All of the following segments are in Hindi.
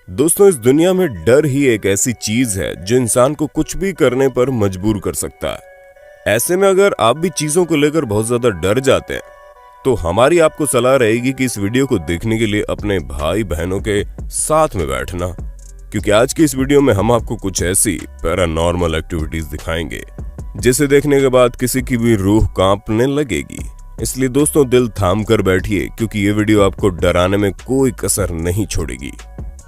दोस्तों, इस दुनिया में डर ही एक ऐसी चीज है जो इंसान को कुछ भी करने पर मजबूर कर सकता है। ऐसे में अगर आप भी चीजों को लेकर बहुत ज्यादा डर जाते हैं तो हमारी आपको सलाह रहेगी कि इस वीडियो को देखने के लिए अपने भाई बहनों के साथ में बैठना, क्योंकि आज की इस वीडियो में हम आपको कुछ ऐसी पैरानॉर्मल एक्टिविटीज दिखाएंगे जिसे देखने के बाद किसी की भी रूह कांपने लगेगी। इसलिए दोस्तों, दिल थाम कर बैठिए क्योंकि ये वीडियो आपको डराने में कोई कसर नहीं छोड़ेगी।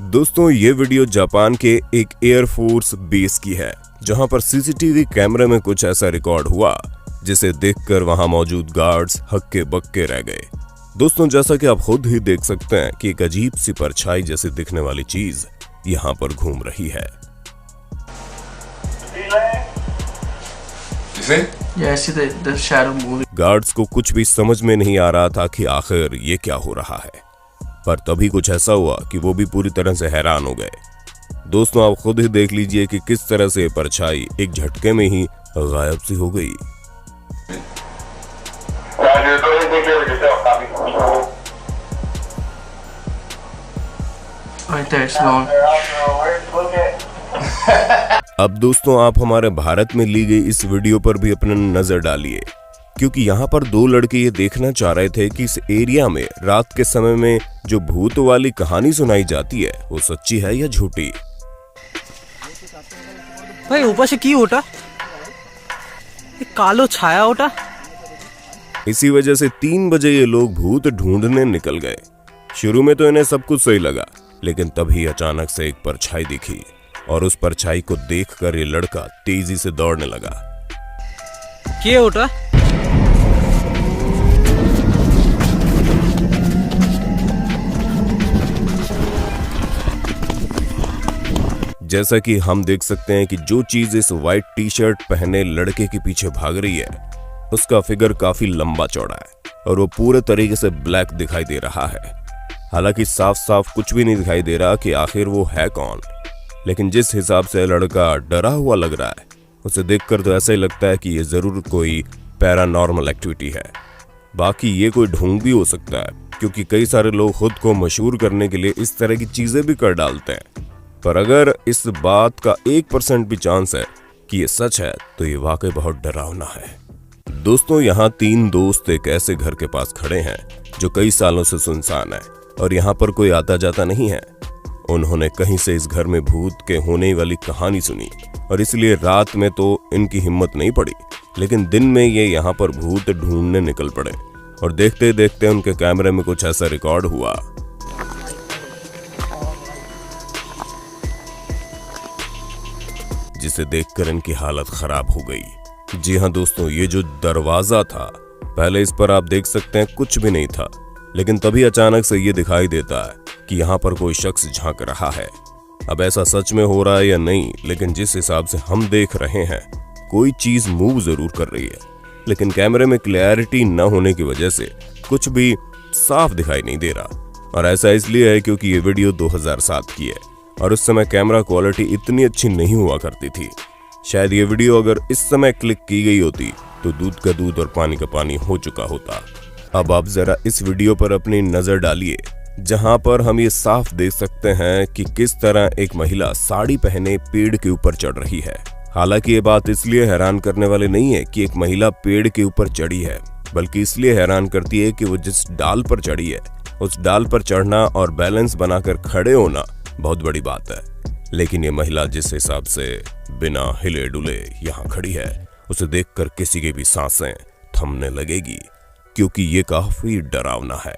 दोस्तों, ये वीडियो जापान के एक एयरफोर्स बेस की है जहां पर सीसीटीवी कैमरे में कुछ ऐसा रिकॉर्ड हुआ जिसे देखकर वहां मौजूद गार्ड्स हक्के बक्के रह गए। दोस्तों, जैसा कि आप खुद ही देख सकते हैं कि एक अजीब सी परछाई जैसी दिखने वाली चीज यहां पर घूम रही है। गार्ड्स को कुछ भी समझ में नहीं आ रहा था कि आखिर ये क्या हो रहा है, पर तभी कुछ ऐसा हुआ कि वो भी पूरी तरह से हैरान हो गए। दोस्तों, आप खुद ही देख लीजिए कि किस तरह से परछाई एक झटके में ही गायब सी हो गई। अब दोस्तों, आप हमारे भारत में ली गई इस वीडियो पर भी अपनी नजर डालिए, क्योंकि यहाँ पर दो लड़के ये देखना चाह रहे थे कि इस एरिया में रात के समय में जो भूत वाली कहानी सुनाई जाती है वो सच्ची है या झूठी। भाई ऊपर से की ओटा कालो छाया ओटा। इसी वजह से 3 बजे ये लोग भूत ढूंढने निकल गए। शुरू में तो इन्हें सब कुछ सही लगा, लेकिन तभी अचानक से एक परछाई दिखी और उस परछाई को देखकर ये लड़का तेजी से दौड़ने लगा। के ओटा? जैसा कि हम देख सकते हैं कि जो चीज इस व्हाइट टी शर्ट पहने लड़के के पीछे भाग रही है उसका फिगर काफी लंबा चौड़ा है और वो पूरे तरीके से ब्लैक दिखाई दे रहा है। हालांकि साफ साफ कुछ भी नहीं दिखाई दे रहा कि आखिर वो है कौन, लेकिन जिस हिसाब से लड़का डरा हुआ लग रहा है उसे देखकर तो ऐसा ही लगता है कि ये जरूर कोई पैरानॉर्मल एक्टिविटी है। बाकी ये कोई ढोंग भी हो सकता है, क्योंकि कई सारे लोग खुद को मशहूर करने के लिए इस तरह की चीजें भी कर डालते हैं। पर अगर इस बात का 1% भी चांस है कि ये सच है तो ये वाकई बहुत डरावना है। दोस्तों, यहाँ 3 दोस्त एक ऐसे घर के पास खड़े हैं जो कई सालों से सुनसान है और यहाँ पर कोई आता जाता नहीं है। उन्होंने कहीं से इस घर में भूत के होने वाली कहानी सुनी और इसलिए रात में तो इनकी हिम्मत नहीं पड़ी, लेकिन दिन में ये यहाँ पर भूत ढूंढने निकल पड़े और देखते देखते उनके कैमरे में कुछ ऐसा रिकॉर्ड हुआ जिसे देखकर इनकी हालत खराब हो गई। जी हाँ दोस्तों, ये जो दरवाजा था पहले इस पर आप देख सकते हैं कुछ भी नहीं था, लेकिन तभी अचानक से ये दिखाई देता है कि यहाँ पर कोई शख्स झांक रहा है। अब ऐसा सच में हो रहा है या नहीं, लेकिन जिस हिसाब से हम देख रहे हैं कोई चीज मूव जरूर कर रही है, लेकिन कैमरे में क्लैरिटी न होने की वजह से कुछ भी साफ दिखाई नहीं दे रहा। और ऐसा इसलिए है क्योंकि ये वीडियो 2007 की है और उस समय कैमरा क्वालिटी इतनी अच्छी नहीं हुआ करती थी। शायद ये वीडियो अगर इस समय क्लिक की गई होती तो दूध का दूध और पानी का पानी हो चुका होता। अब आप जरा इस वीडियो पर अपनी नजर डालिए, जहां पर हम ये साफ देख सकते हैं कि किस तरह एक महिला साड़ी पहने पेड़ के ऊपर चढ़ रही है। हालांकि ये बात इसलिए हैरान करने वाली नहीं है कि एक महिला पेड़ के ऊपर चढ़ी है, बल्कि इसलिए हैरान करती है कि वो जिस डाल पर चढ़ी है उस डाल पर चढ़ना और बैलेंस बनाकर खड़े होना बहुत बड़ी बात है। लेकिन ये महिला जिस हिसाब से बिना हिले डुले यहाँ खड़ी है उसे देखकर किसी की भी सांसें थमने लगेगी, क्योंकि ये काफी डरावना है।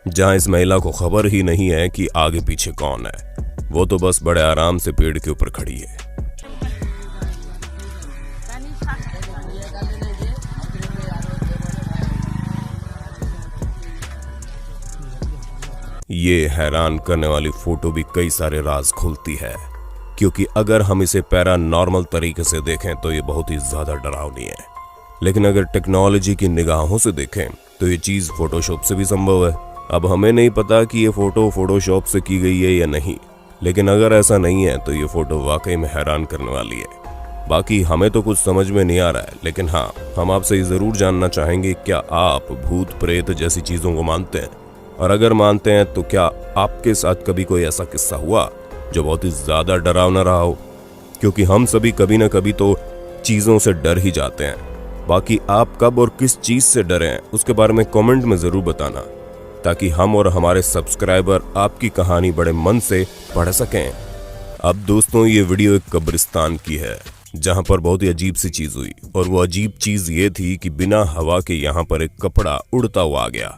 जहाँ इस महिला को खबर ही नहीं है कि आगे पीछे कौन है, वो तो बस बड़े आराम से पेड़ के ऊपर खड़ी है। ये हैरान करने वाली फोटो भी कई सारे राज खोलती है, क्योंकि अगर हम इसे पैरानॉर्मल तरीके से देखें तो ये बहुत ही ज्यादा डरावनी है, लेकिन अगर टेक्नोलॉजी की निगाहों से देखें तो ये चीज फोटोशॉप से भी संभव है। अब हमें नहीं पता कि ये फोटो फोटोशॉप से की गई है या नहीं, लेकिन अगर ऐसा नहीं है तो ये फोटो वाकई में हैरान करने वाली है। बाकी हमें तो कुछ समझ में नहीं आ रहा है, लेकिन हाँ, हम आपसे ये जरूर जानना चाहेंगे, क्या आप भूत प्रेत जैसी चीजों को मानते हैं? और अगर मानते हैं तो क्या आपके साथ कभी कोई ऐसा किस्सा हुआ जो बहुत ही ज्यादा डरावना रहा हो, क्योंकि हम सभी कभी ना कभी तो चीजों से डर ही जाते हैं। बाकी आप कब और किस चीज से डरे हैं उसके बारे में कमेंट में जरूर बताना, ताकि हम और हमारे सब्सक्राइबर आपकी कहानी बड़े मन से पढ़ सकें। अब दोस्तों ये वीडियो एक कब्रिस्तान की है, जहां पर बहुत ही अजीब सी चीज हुई, और वो अजीब चीज ये थी कि बिना हवा के यहाँ पर एक कपड़ा उड़ता हुआ आ गया।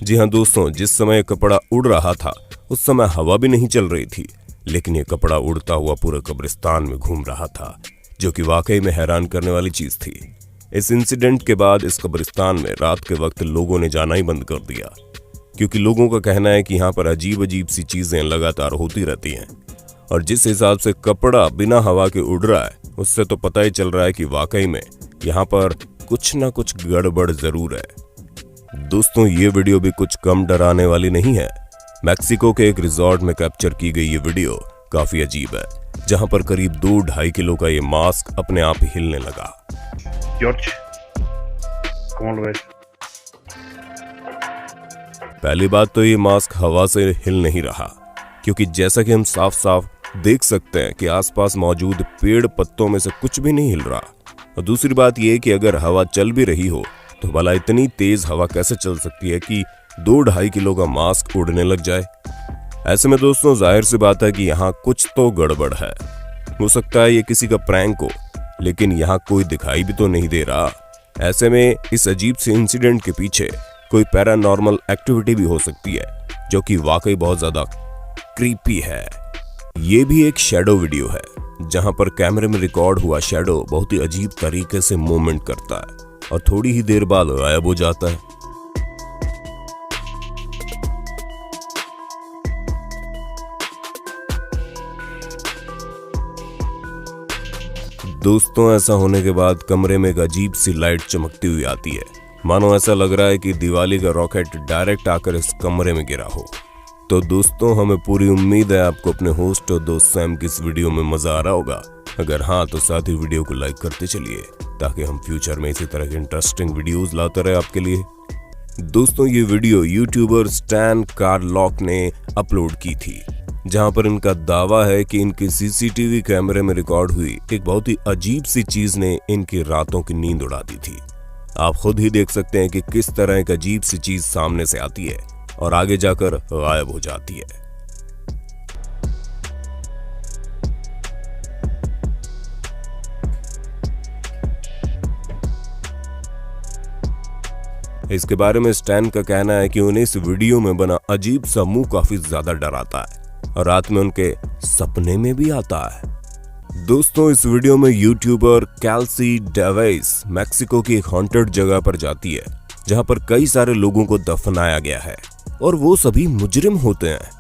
जी हाँ दोस्तों, जिस समय कपड़ा उड़ रहा था उस समय हवा भी नहीं चल रही थी, लेकिन ये कपड़ा उड़ता हुआ पूरे कब्रिस्तान में घूम रहा था, जो कि वाकई में हैरान करने वाली चीज थी। इस इंसिडेंट के बाद इस कब्रिस्तान में रात के वक्त लोगों ने जाना ही बंद कर दिया, क्योंकि लोगों का कहना है कि यहाँ पर अजीब अजीब सी चीजें लगातार होती रहती हैं। और जिस हिसाब से कपड़ा बिना हवा के उड़ रहा है, उससे तो पता ही चल रहा है कि वाकई में यहाँ पर कुछ ना कुछ गड़बड़ जरूर है। दोस्तों ये वीडियो भी कुछ कम डराने वाली नहीं है। मैक्सिको के एक रिजॉर्ट में कैप्चर की गई ये वीडियो काफी अजीब है, जहां पर करीब 2-2.5 किलो का ये मास्क अपने आप ही हिलने लगा। George, ¿cómo lo ves? पहली बात तो ये मास्क हवा से हिल नहीं रहा, क्योंकि जैसा कि हम साफ साफ देख सकते हैं कि आसपास मौजूद पेड़ पत्तों में से कुछ भी नहीं हिल रहा। और दूसरी बात यह कि अगर हवा चल भी रही हो तो भला इतनी तेज हवा कैसे चल सकती है कि 2-2.5 किलो का मास्क उड़ने लग जाए। ऐसे में दोस्तों जाहिर सी बात है कि यहाँ कुछ तो गड़बड़ है। हो सकता है ये किसी का प्रैंक हो, लेकिन यहाँ कोई दिखाई भी तो नहीं दे रहा। ऐसे में इस अजीब से इंसिडेंट के पीछे कोई पैरानॉर्मल एक्टिविटी भी हो सकती है, जो कि वाकई बहुत ज्यादा क्रीपी है। ये भी एक शैडो वीडियो है, जहां पर कैमरे में रिकॉर्ड हुआ शैडो बहुत ही अजीब तरीके से मूवमेंट करता है और थोड़ी ही देर बाद गायब हो जाता है। दोस्तों ऐसा होने के बाद कमरे में एक अजीब सी लाइट चमकती हुई आती है, मानो ऐसा लग रहा है कि दिवाली का रॉकेट डायरेक्ट आकर इस कमरे में गिरा हो। तो दोस्तों हमें पूरी उम्मीद है आपको अपने होस्ट और दोस्त सैम की इस वीडियो में मजा आ रहा होगा। अगर हाँ तो साथ ही वीडियो को लाइक करते चलिए, ताकि हम फ्यूचर में इसी तरह के इंटरेस्टिंग वीडियोस लाते रहे आपके लिए। दोस्तों ये वीडियो यूट्यूबर स्टैन कार्लॉक ने अपलोड की थी, जहां पर इनका दावा है कि इनके सीसीटीवी कैमरे में रिकॉर्ड हुई एक बहुत ही अजीब सी चीज ने इनकी रातों की नींद उड़ा दी थी। आप खुद ही देख सकते हैं कि किस तरह एक अजीब सी चीज सामने से आती है और आगे जाकर गायब हो जाती है। इसके बारे में स्टैन का कहना है कि उन्हें इस वीडियो में बना अजीब सा मुंह काफी ज्यादा डराता है और रात में उनके सपने में भी आता है। दोस्तों इस वीडियो में यूट्यूबर कैल्सी डेवेस मैक्सिको की एक हॉन्टेड जगह पर जाती है, जहां पर कई सारे लोगों को दफनाया गया है और वो सभी मुजरिम होते हैं।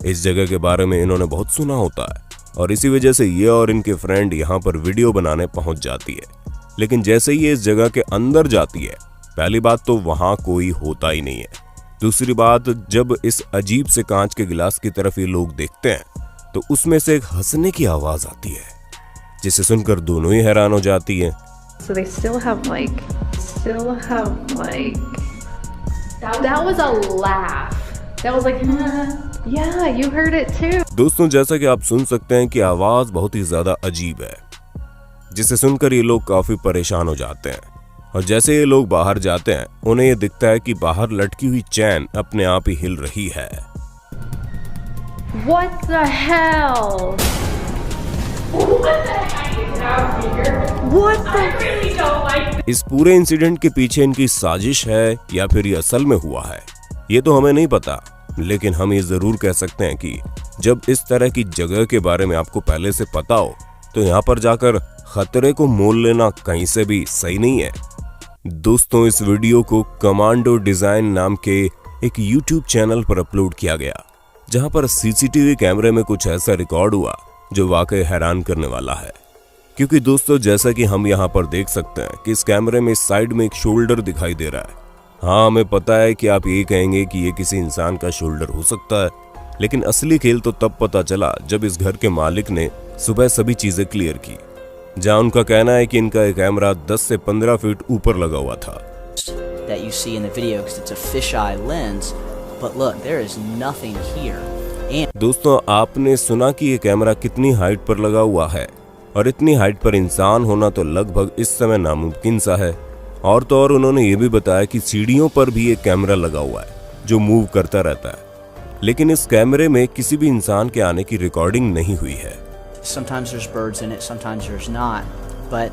इस जगह के बारे में इन्होंने बहुत सुना होता है और इसी वजह से ये और इनके फ्रेंड यहाँ पर वीडियो बनाने पहुंच जाती है। लेकिन जैसे ही ये इस जगह के अंदर जाती है, पहली बात तो वहां कोई होता ही नहीं है। दूसरी बात, जब इस अजीब से कांच के गिलास की तरफ ये लोग देखते हैं तो उसमें से एक हंसने की आवाज आती है, जिसे सुनकर दोनों ही हैरान हो जाती हैं। So they still have like that was a laugh. That was like yeah, you heard it too. दोस्तों जैसा कि आप सुन सकते हैं कि आवाज बहुत ही ज्यादा अजीब है, जिसे सुनकर ये लोग काफी परेशान हो जाते हैं। और जैसे ये लोग बाहर जाते हैं, उन्हें ये दिखता है कि बाहर लटकी हुई चैन अपने आप ही हिल रही है। What the hell? What the? इस पूरे इंसिडेंट के पीछे इनकी साजिश है या फिर ये असल में हुआ है, ये तो हमें नहीं पता। लेकिन हम ये जरूर कह सकते हैं कि जब इस तरह की जगह के बारे में आपको पहले से पता हो, तो यहाँ पर जाकर खतरे को मोल लेना कहीं से भी सही नहीं है। दोस्तों इस वीडियो को कमांडो डिजाइन नाम के एक YouTube चैनल पर अपलोड किया गया, जहां पर सीसीटीवी कैमरे में कुछ ऐसा रिकॉर्ड हुआ जो वाकई हैरान करने वाला है। क्योंकि दोस्तों जैसा कि हम यहाँ पर देख सकते हैं कि इस कैमरे में साइड में एक शोल्डर दिखाई दे रहा है। हाँ हमें पता है कि आप ये कहेंगे कि ये किसी इंसान का शोल्डर हो सकता है, लेकिन असली खेल तो तब पता चला जब इस घर के मालिक ने सुबह सभी चीजें क्लियर की, जहां उनका कहना है कि इनका एक कैमरा 10 से 15 फीट ऊपर लगा हुआ था। That you see in the video because it's a fisheye lens, but look, there is nothing here. And दोस्तों, आपने सुना कि ये कैमरा कितनी हाइट पर लगा हुआ है, और इतनी हाइट पर इंसान होना तो लगभग इस समय नामुमकिन सा है। और तो और उन्होंने ये भी बताया कि सीढ़ियों पर भी एक कैमरा लगा हुआ है जो मूव करता रहता है, लेकिन इस कैमरे में किसी भी इंसान के आने की रिकॉर्डिंग नहीं हुई है। sometimes there's birds in it, sometimes there's not. But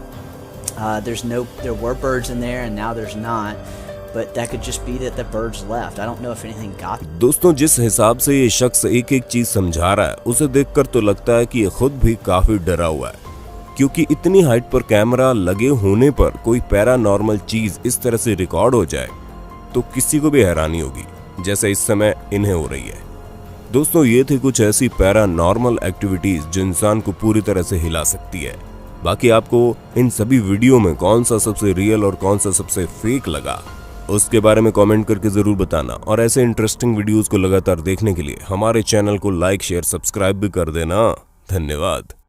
there were birds in there, and now there's not. But that could just be that the birds left. I don't know if anything got. दोस्तों, जिस हिसाब से ये शख्स एक एक चीज समझा रहा है, उसे देखकर तो लगता है कि ये खुद भी काफी डरा हुआ है, क्योंकि इतनी हाइट पर कैमरा लगे होने पर कोई पैरानॉर्मल चीज इस तरह से रिकॉर्ड हो जाए तो किसी को भी हैरानी होगी, जैसे इस समय इन्हें हो रही है। दोस्तों, ये थी कुछ ऐसी पैरानॉर्मल एक्टिविटीज जो इंसान को पूरी तरह से हिला सकती है। बाकी आपको इन सभी वीडियो में कौन सा सबसे रियल और कौन सा सबसे फेक लगा, उसके बारे में कमेंट करके जरूर बताना। और ऐसे इंटरेस्टिंग वीडियोस को लगातार देखने के लिए हमारे चैनल को लाइक, शेयर, सब्सक्राइब भी कर देना। धन्यवाद।